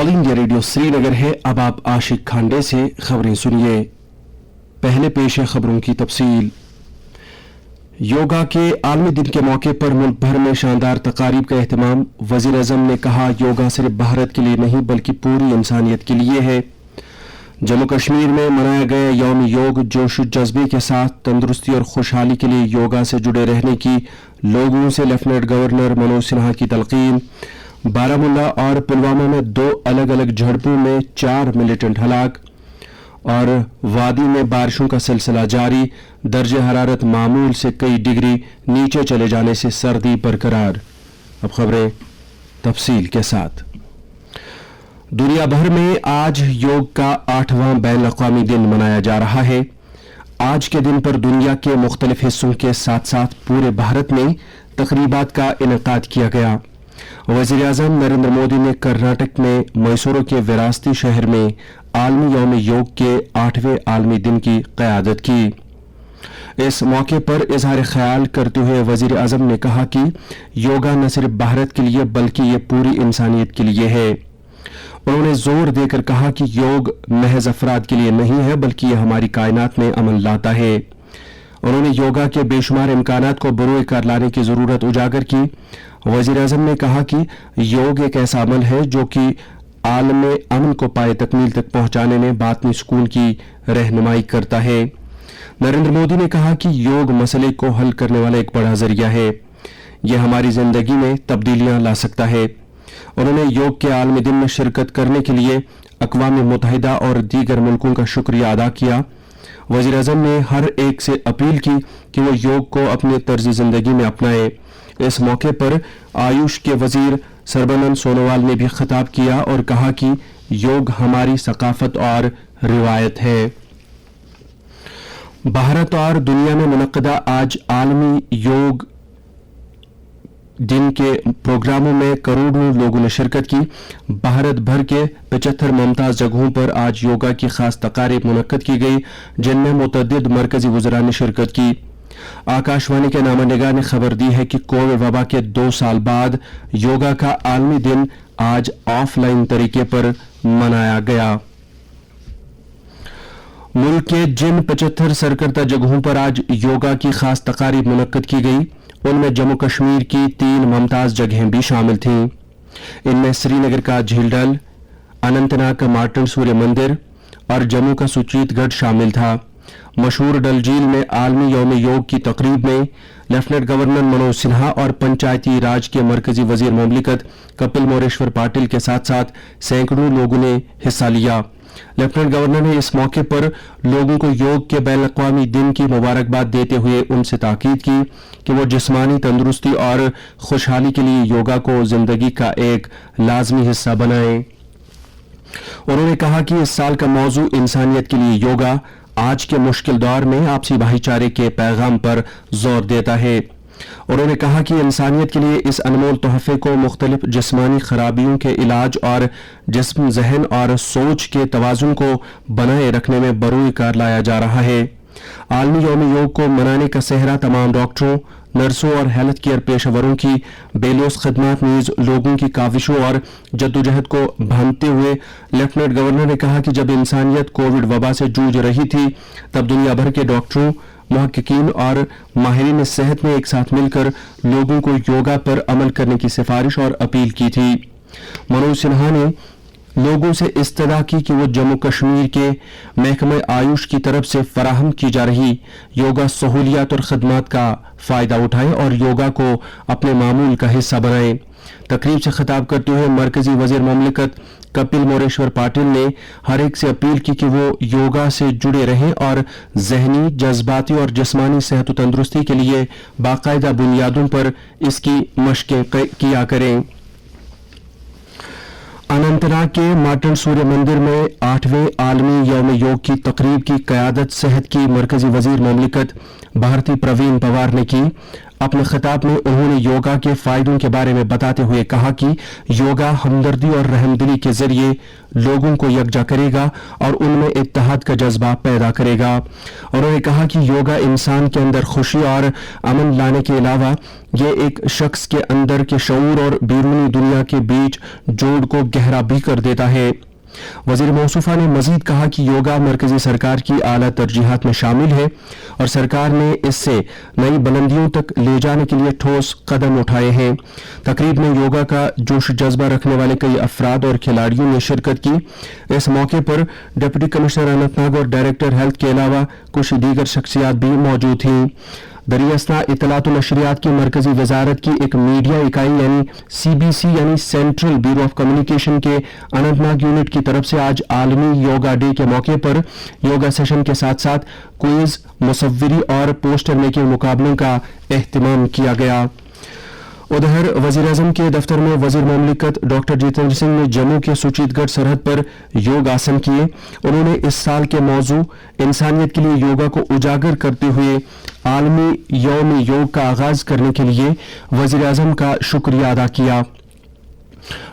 All India radio Srinagar है। अब आप आशिक खांडे से खबरें सुनिए। पहले पेश है खबरों की तफसील। योगा के आलमी दिन के मौके पर मुल्क भर में शानदार तकारीब का एहतमाम। वजीर आजम ने कहा, योगा सिर्फ भारत के लिए नहीं बल्कि पूरी इंसानियत के लिए है। जम्मू कश्मीर में मनाया गया यौम योग जोश जज्बे के साथ तंदुरुस्ती और खुशहाली के लिए योगा से जुड़े रहने की लोगों से लेफ्टिनेंट गवर्नर मनोज सिन्हा की तलकीन। बारामूला और पुलवामा में 2 अलग अलग झड़पों में 4 मिलिटेंट हलाक और वादी में बारिशों का सिलसिला जारी। दर्जे हरारत मामूल से कई डिग्री नीचे चले जाने से सर्दी बरकरार। अब खबरें तफसील के साथ। दुनिया भर में आज योग का 8वां बैन अक़वामी दिन मनाया जा रहा है। आज के दिन पर दुनिया के मुख्तलिफ हिस्सों के साथ साथ पूरे भारत में तकरीबात का इनेकाद किया गया। वज़ीर आज़म नरेंद्र मोदी ने कर्नाटक में मैसूरू के विरासती शहर में आलमी यौम योग के 8वें आलमी दिन की क़यादत की। इस मौके पर इजहार ख्याल करते हुए वज़ीर आज़म ने कहा कि योगा न सिर्फ भारत के लिए बल्कि ये पूरी इंसानियत के लिए है। उन्होंने जोर देकर कहा कि योग महज अफराद के लिए नहीं है बल्कि ये हमारी कायनात में अमन लाता है। उन्होंने योगा के बेशुमार इम्कानात को बरोए कार लाने की जरूरत उजागर की। वज़ीर आज़म ने कहा कि योग एक ऐसा अमल है जो कि आलम अमन को पाए तकमील तक पहुंचाने में बातनी सुकून की रहनुमाई करता है। नरेंद्र मोदी ने कहा कि योग मसले को हल करने वाला एक बड़ा जरिया है। यह हमारी जिंदगी में तब्दीलियां ला सकता है। उन्होंने योग के आलमी दिन में शिरकत करने के लिए अक़वाम मुत्तहिदा और दीगर मुल्कों का शुक्रिया अदा किया। वज़ीर आज़म ने हर एक से अपील की कि वो योग को अपने तर्ज जिंदगी में अपनाए। इस मौके पर आयुष के वजीर सरबानंद सोनोवाल ने भी खिताब किया और कहा कि योग हमारी सकाफत और रिवायत है। भारत और दुनिया में मुनक्किदा आज आलमी योग दिन के प्रोग्रामों में करोड़ों लोगों ने शिरकत की। भारत भर के 75 मुमताज जगहों पर आज योगा की खास तकारीब मुनक्कद की गई, जिनमें मुतअद्दिद मरकजी वज़रा ने शिरकत की। आकाशवाणी के नामानिगार ने खबर दी है कि कोविड वबा के 2 साल बाद योगा का आलमी दिन आज ऑफलाइन तरीके पर मनाया गया। मुल्क के जिन 75 सरकर्दा जगहों पर आज योगा की खास तकारीब मुनक्कद की गई, उनमें जम्मू कश्मीर की 3 मुमताज जगहें भी शामिल थीं। इनमें श्रीनगर का झीलडल, अनंतनाग का मार्टन सूर्य मंदिर और जम्मू का सुचीतगढ़ शामिल था। मशहूर डल झील में आलमी यौम योग की तकरीब में लेफ्टिनेंट गवर्नर मनोज सिन्हा और पंचायती राज के मरकजी वजीर मुमलिकत कपिल मोरेश्वर पाटिल के साथ साथ सैकड़ों लोगों ने हिस्सा लिया। लेफ्टिनेंट गवर्नर ने इस मौके पर लोगों को योग के बैन अक़वामी दिन की मुबारकबाद देते हुए उनसे ताकीद की कि वो जिस्मानी तंदुरुस्ती और खुशहाली के लिए योगा को जिंदगी का एक लाजमी हिस्सा बनाएं। उन्होंने कहा कि इस साल का मौजू इंसानियत के लिए योगा आज के मुश्किल दौर में आपसी भाईचारे के पैगाम पर जोर देता है। उन्होंने कहा कि इंसानियत के लिए इस अनमोल तोहफे को मुख्तलिफ जिस्मानी खराबियों के इलाज और जिस्म, जहन और सोच के तवाजुन को बनाए रखने में बरूई कार लाया जा रहा है। आलमी यौम योग को मनाने का सेहरा तमाम डॉक्टरों, नर्सों और हेल्थ केयर पेशेवरों की बेलोस खदमात नीज लोगों की काविशों और जद्दोजहद को भांपते हुए लेफ्टिनेंट गवर्नर ने कहा कि जब इंसानियत कोविड वबा से जूझ रही थी तब दुनिया भर के डॉक्टरों, मुहक्किकीन और माहिरीन सेहत ने एक साथ मिलकर लोगों को योगा पर अमल करने की सिफारिश और अपील की थी। मनोज सिन्हा ने लोगों से इस्तदा की कि वो जम्मू कश्मीर के महकमे आयुष की तरफ से फराहम की जा रही योगा सहूलियात और खदमात का फायदा उठाएं और योगा को अपने मामूल का हिस्सा बनाएं। तकरीब से खिताब करते हुए मरकजी वजीर मुमलिकत कपिल मोरेश्वर पाटिल ने हर एक से अपील की कि वो योगा से जुड़े रहें और जहनी, जज्बाती और जिस्मानी सेहत और तंदुरुस्ती के लिए बाकायदा बुनियादों पर इसकी मशकें किया करें। अनंतनाग के मार्टन सूर्य मंदिर में 8वें आलमी यौम योग की तकरीब की क़यादत सेहत की मरकजी वजीर मुमलिकत भारती प्रवीण पवार ने की। अपने खिताब में उन्होंने योगा के फायदों के बारे में बताते हुए कहा कि योगा हमदर्दी और रहमदिली के जरिए लोगों को यकजा करेगा और उनमें इत्तेहाद का जज्बा पैदा करेगा। उन्होंने कहा कि योगा इंसान के अंदर खुशी और अमन लाने के अलावा ये एक शख्स के अंदर के शऊर और बैरूनी दुनिया के बीच जोड़ को गहरा भी कर देता है। वजीर मौसूफा ने मजीद कहा कि योगा मरकजी सरकार की आला तरजीहात में शामिल है और सरकार ने इससे नई बुलंदियों तक ले जाने के लिए ठोस कदम उठाए हैं। तकरीब में योगा का जोश जज्बा रखने वाले कई अफराद और खिलाड़ियों ने शिरकत की। इस मौके पर डिप्टी कमिश्नर अनंतनाग और डायरेक्टर हेल्थ के अलावा कुछ दीगर शख्सियात भी मौजूद थीं। दरियास्ता इत्तलात और नशरियात की मरकजी वजारत की एक मीडिया इकाई यानी CBC यानी सेंट्रल ब्यूरो ऑफ कम्युनिकेशन के अनंतनाग यूनिट की तरफ से आज आलमी योगा डे के मौके पर योगा सेशन के साथ साथ क्विज, मुसव्विरी और पोस्टर मेकिंग मुकाबलों का एहतमाम किया गया। उधर वजीर आजम के दफ्तर में वजीर ममलिकत डॉक्टर जितेंद्र सिंह ने जम्मू के सुचीतगढ़ सरहद पर योग आसन किए। उन्होंने इस साल के मौजू इंसानियत के लिए योगा को उजागर करते हुए आलमी यौम योग का आगाज करने के लिए वजीर आजम का शुक्रिया अदा किया।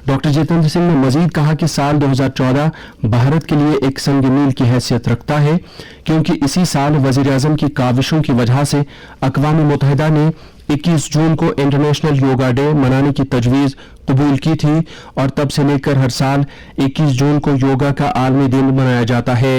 डॉक्टर जितेंद्र सिंह ने मजीद कहा कि साल 2014 भारत के लिए एक संग मील की हैसियत रखता है क्योंकि इसी साल वजीर आजम की काविशों की वजह से अक़वाम मुत्तहिदा ने 21 जून को इंटरनेशनल योगा डे मनाने की तजवीज कबूल की थी और तब से लेकर हर साल 21 जून को योगा का आलमी दिन मनाया जाता है।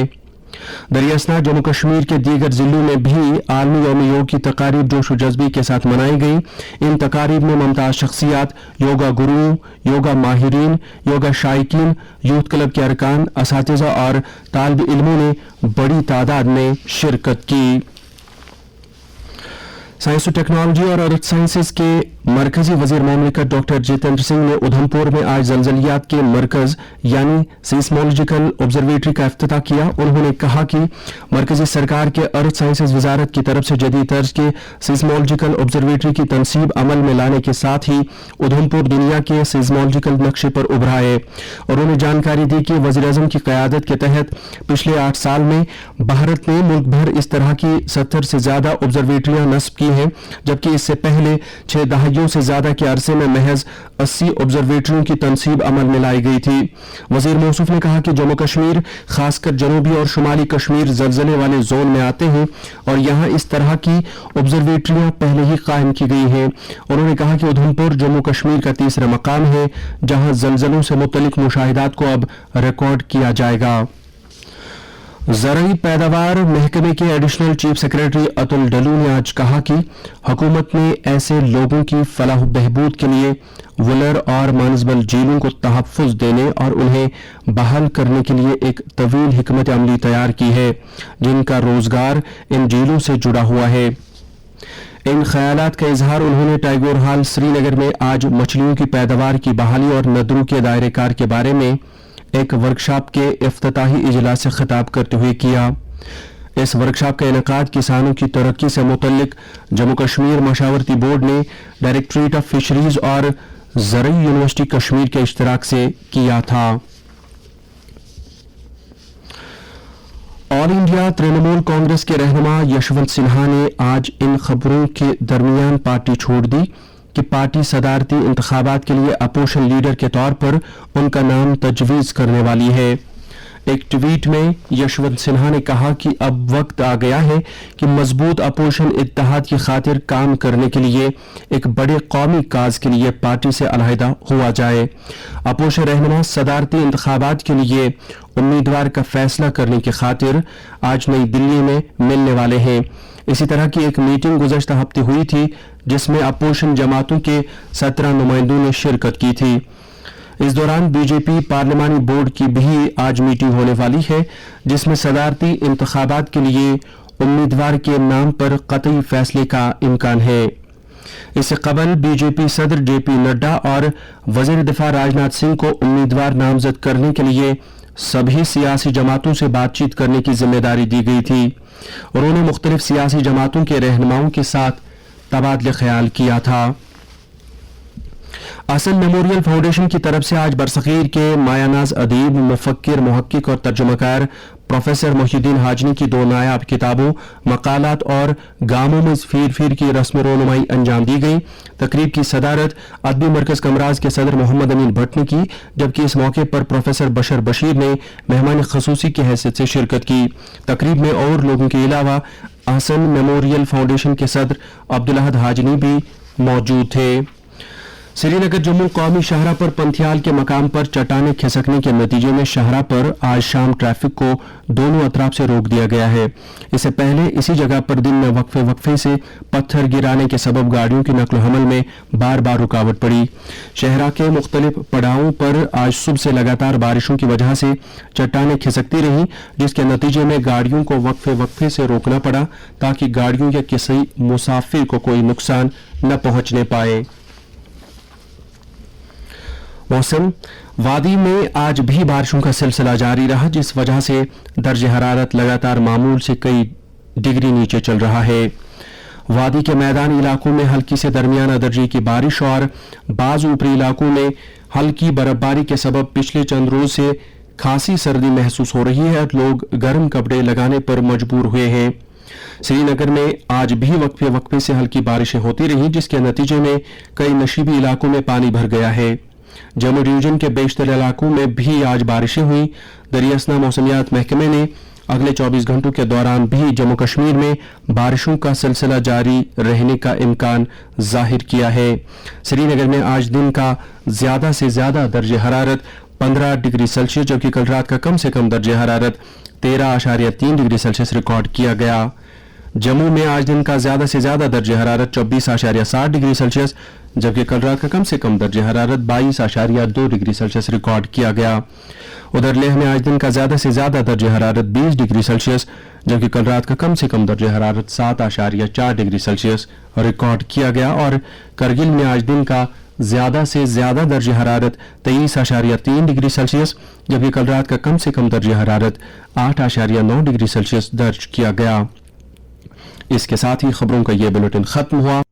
दरियास्ता जम्मू कश्मीर के दीगर जिलों में भी आलमी यौम योग की तकारीब जोश व जज्बे के साथ मनाई गई। इन तकारीब में मुमताज शख्सियात, योगा गुरुओं, योगा माहिरीन, योगा शाइकीन, यूथ क्लब के अरकान, असातिज़ा और तालिब इल्मों ने बड़ी तादाद में शिरकत की। साइंस और टेक्नोलॉजी और अर्थ साइंसेज के मरकजी वजीर ममलिकत डॉक्टर जितेंद्र सिंह ने उधमपुर में आज जलजलियात के मरकज यानी सीस्मोलॉजिकल ऑब्जर्वेटरी का इफ्तिताह किया। उन्होंने कहा कि मरकजी सरकार के अर्थ साइंसेज वजारत की तरफ से जदीद तर्ज के सीस्मोलॉजिकल ऑब्जर्वेटरी की तनसीब अमल में लाने के साथ ही उधमपुर दुनिया के सीस्मोलॉजिकल नक्शे पर उभरा है। उन्होंने जानकारी दी कि वजीर आजम की क़यादत के तहत पिछले 8 साल में भारत ने मुल्क भर इस तरह की 70 से ज्यादा ऑब्जर्वेटरियां नस्ब की हैं, जबकि इससे पहले 6 दहाइयों से ज्यादा के अरसे में महज 80 ऑब्जर्वेटरियों की तनसीब अमल में लाई गई थी। वजीर मौसूफ ने कहा कि जम्मू कश्मीर, खासकर जनूबी और शुमाली कश्मीर जलजले वाले जोन में आते हैं और यहाँ इस तरह की ऑब्जर्वेटरियां पहले ही कायम की गई हैं। उन्होंने कहा कि उधमपुर जम्मू कश्मीर का तीसरा मकाम है जहाँ जलजलों से मुतल्लिक मुशाहिदात को अब रिकॉर्ड किया जाएगा। ज़राई पैदावार महकमे के additional chief secretary Atul Dalu ने आज कहा कि हुकूमत ने ऐसे लोगों की फलाह बहबूद के लिए वुलर और मानसबल झीलों को तहफ़्फ़ुज़ देने और उन्हें बहाल करने के लिए एक तवील हिकमत अमली तैयार की है जिनका रोजगार इन झीलों से जुड़ा हुआ है। इन ख्यालात का इजहार उन्होंने टाइगर हाल श्रीनगर में आज मछलियों की पैदावार की बहाली और नदरों के दायरेकार के बारे में एक वर्कशॉप के इफ्तिताही इजलास से खिताब करते हुए किया। इस वर्कशॉप का इनेकाद किसानों की तरक्की से मुतल्लिक जम्मू कश्मीर मशावरती बोर्ड ने डायरेक्टरेट ऑफ फिशरीज और ज़राई यूनिवर्सिटी कश्मीर के इश्तिराक से किया था। ऑल इंडिया तृणमूल कांग्रेस के रहनुमा यशवंत सिन्हा ने आज इन खबरों के दरमियान पार्टी छोड़ दी कि पार्टी सदारती इंतखाबात के लिए अपोजिशन लीडर के तौर पर उनका नाम तजवीज़ करने वाली है। एक ट्वीट में यशवंत सिन्हा ने कहा कि अब वक्त आ गया है कि मजबूत अपोजिशन इत्तेहाद की खातिर काम करने के लिए एक बड़े कौमी काज के लिए पार्टी से अलहदा हुआ जाए। अपोजिशन रहनुमा सदारती इंतखाबात के लिए उम्मीदवार का फैसला करने की खातिर आज नई दिल्ली में मिलने वाले हैं। इसी तरह की एक मीटिंग गुज़श्ता हफ्ते हुई थी जिसमें अपोजिशन जमातों के 17 नुमाइंदों ने शिरकत की थी। इस दौरान बीजेपी पार्लिमानी बोर्ड की भी आज मीटिंग होने वाली है जिसमें सदारती इंतखाबात के लिए उम्मीदवार के नाम पर कतई फैसले का इम्कान है। इससे कबल बीजेपी सदर जेपी नड्डा और वजीर दिफा राजनाथ सिंह को उम्मीदवार नामजद करने के लिए सभी सियासी जमातों से बातचीत करने की जिम्मेदारी दी गई थी। उन्होंने मुख्तलिफ सियासी जमातों के रहनुमाओं के साथ तबादले ख्याल किया था। आसन मेमोरियल फाउंडेशन की तरफ से आज बरसगीर के मायानाज अदीब, मुफक्किर, मुहक्किक और तर्जुमाकार प्रोफेसर मोहिउद्दीन हाजनी की 2 नायाब किताबों, मकालात और गामों में फीर फीर की रस्म रोनुमाई अंजाम दी गई। तकरीब की सदारत अदबी मरकज कमराज के सदर मोहम्मद अमीन भट्ट ने की, जबकि इस मौके पर प्रोफेसर बशर बशीर ने मेहमान खसूसी की हैसियत से शिरकत की। तकरीब में और लोगों के अलावा आसन मेमोरियल फाउंडेशन के सदर अब्दुल अहद हाजनी भी मौजूद थे। श्रीनगर जम्मू कौमी शाहरा पर पंथियाल के मकाम पर चट्टानें खिसकने के नतीजे में शाहरा पर आज शाम ट्रैफिक को दोनों अतराफ से रोक दिया गया है। इससे पहले इसी जगह पर दिन में वक्फे से पत्थर गिराने के सबब गाड़ियों की नक्ल हमल में बार बार रुकावट पड़ी। शहरा के मुख्तलिफ पड़ावों पर आज सुबह से लगातार बारिशों की वजह से चट्टानें खिसकती रहीं, जिसके नतीजे में गाड़ियों को वक्फे से रोकना पड़ा ताकि गाड़ियों या किसी मुसाफिर को कोई नुकसान न पहुंचने पाए। मौसम। वादी में आज भी बारिशों का सिलसिला जारी रहा, जिस वजह से दर्ज हरारत लगातार मामूल से कई डिग्री नीचे चल रहा है। वादी के मैदानी इलाकों में हल्की से दरमियाना दर्जे की बारिश और बाज़ ऊपरी इलाकों में हल्की बर्फबारी के सबब पिछले चंद रोज से खासी सर्दी महसूस हो रही है और लोग गर्म कपड़े लगाने पर मजबूर हुए हैं। श्रीनगर में आज भी वक्फे से हल्की बारिशें होती रही, जिसके नतीजे में कई नशीबी इलाकों में पानी भर गया है। जम्मू डिवीजन के बेशतर इलाकों में भी आज बारिशें हुई। दरियासना मौसमियात महकमे ने अगले 24 घंटों के दौरान भी जम्मू कश्मीर में बारिशों का सिलसिला जारी रहने का इम्कान जाहिर किया है। श्रीनगर में आज दिन का ज्यादा से ज्यादा दर्जे हरारत 15 डिग्री सेल्सियस, जबकि कल रात का कम से कम दर्जे हरारत 13.3 डिग्री सेल्सियस रिकॉर्ड किया गया। जम्मू में आज दिन का ज्यादा से ज्यादा दर्जे हरारत 24.7 डिग्री सेल्सियस, जबकि कल रात का कम से कम दर्जे हरारत 22.2 डिग्री सेल्सियस रिकॉर्ड किया गया। उधर लेह में आज दिन का ज्यादा से ज्यादा दर्जे हरारत 20 डिग्री सेल्सियस, जबकि कल रात का कम से कम दर्जे हरारत 7.4 डिग्री सेल्सियस रिकॉर्ड किया गया। और करगिल में आज दिन का ज्यादा से ज्यादा दर्जे हरारत 23.3 डिग्री सेल्सियस, जबकि कल रात का कम से कम दर्जे हरारत 8.9 डिग्री सेल्सियस दर्ज किया गया। इसके साथ ही खबरों का ये बुलेटिन खत्म हुआ।